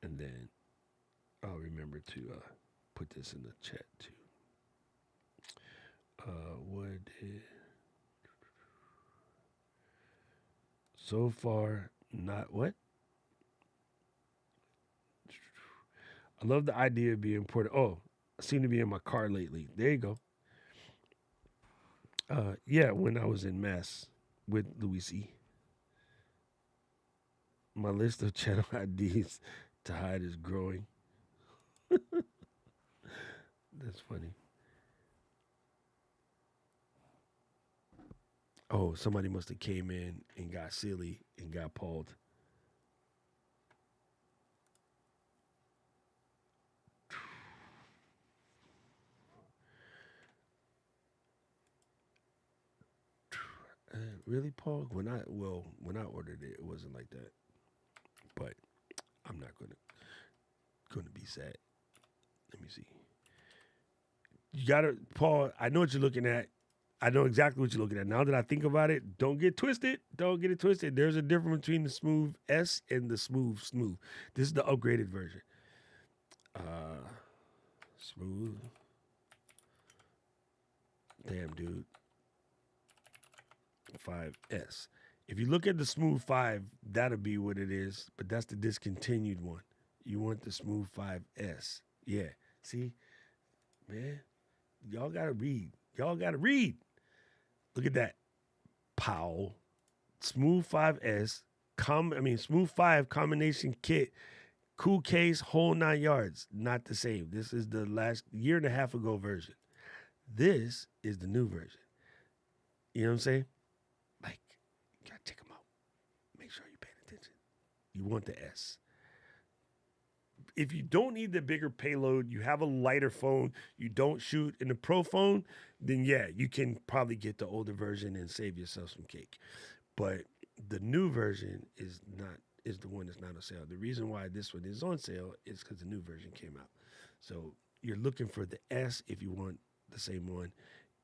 And then I'll remember to put this in the chat too. What did so far not what? I love the idea of being ported. Oh, I seem to be in my car lately. There you go. Yeah, when I was in Mass with Louis C. My list of channel IDs to hide is growing. That's funny. Oh, somebody must have came in and got silly and got pulled. Really, Paul? When I ordered it, it wasn't like that. But I'm not gonna be sad. Let me see. You gotta, Paul. I know what you're looking at. I know exactly what you're looking at. Now that I think about it, don't get twisted. Don't get it twisted. There's a difference between the smooth S and the smooth. This is the upgraded version. Smooth. Damn, dude. 5S. If you look at the Smooth 5, that'll be what it is, but that's the discontinued one. You want the Smooth 5S. Yeah. See? man. Y'all gotta read. Y'all gotta read. Look at that. Powell. Smooth 5S. Smooth 5 combination kit. Cool case, whole 9 yards. Not the same. This is the last year and a half ago version. This is the new version. You know what I'm saying? Like, you gotta check them out. Make sure you're paying attention. You want the S. If you don't need the bigger payload, you have a lighter phone, you don't shoot in the Pro phone, then yeah, you can probably get the older version and save yourself some cake. But the new version is the one that's not on sale. The reason why this one is on sale is because the new version came out. So you're looking for the S if you want the same one.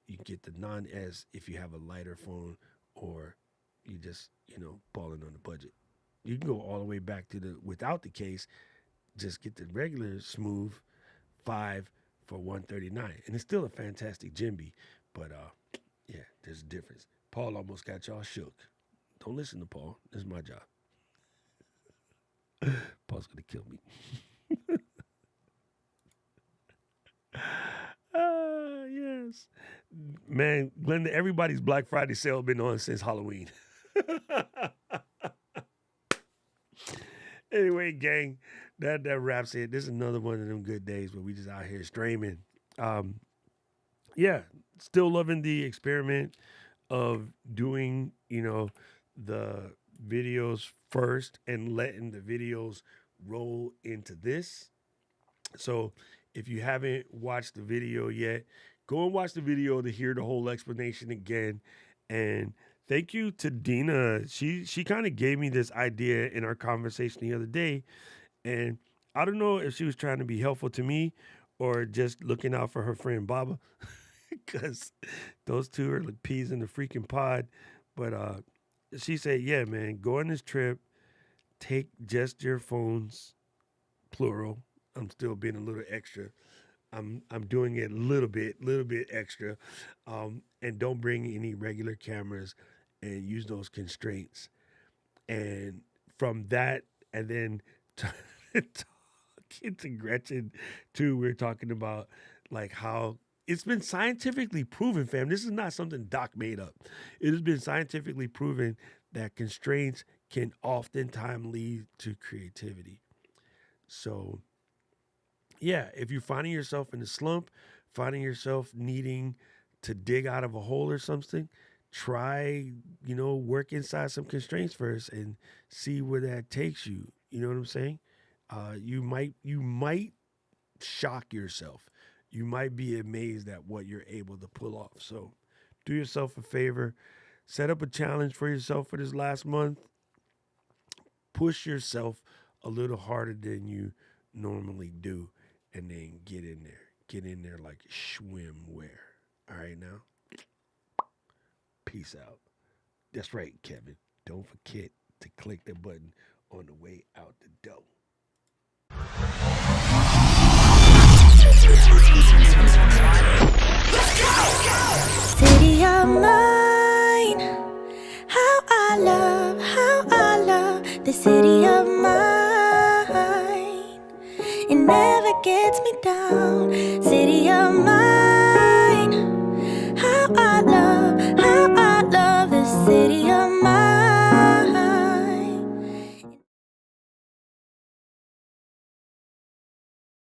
You get the non-S if you have a lighter phone or you just, balling on the budget. You can go all the way back to the without the case, just get the regular smooth 5 for $139. And it's still a fantastic Jimby, but yeah, there's a difference. Paul almost got y'all shook. Don't listen to Paul. This is my job. Paul's gonna kill me. Yes. Man, Glenda, everybody's Black Friday sale been on since Halloween. Anyway, gang, that wraps it. This is another one of them good days where we just out here streaming. Yeah, still loving the experiment of doing, the videos first and letting the videos roll into this. So if you haven't watched the video yet, go and watch the video to hear the whole explanation again. And thank you to Dina. She kind of gave me this idea in our conversation the other day. And I don't know if she was trying to be helpful to me or just looking out for her friend Baba, because those two are like peas in the freaking pod. But she said, yeah, man, go on this trip, take just your phones, plural. I'm still being a little extra. I'm doing it a little bit extra. And don't bring any regular cameras and use those constraints. And from that, and then talking to Gretchen too, we're talking about like how it's been scientifically proven, fam. This is not something Doc made up. It has been scientifically proven that constraints can oftentimes lead to creativity. So yeah, if you're finding yourself in a slump, finding yourself needing to dig out of a hole or something, try, work inside some constraints first and see where that takes you. You know what I'm saying? You might shock yourself. You might be amazed at what you're able to pull off. So do yourself a favor, set up a challenge for yourself for this last month. Push yourself a little harder than you normally do. And then get in there like swimwear. All right, now. Peace out. That's right, Kevin. Don't forget to click the button on the way out the door. City of mine, how I love the city of mine. It never gets me down. City of mine.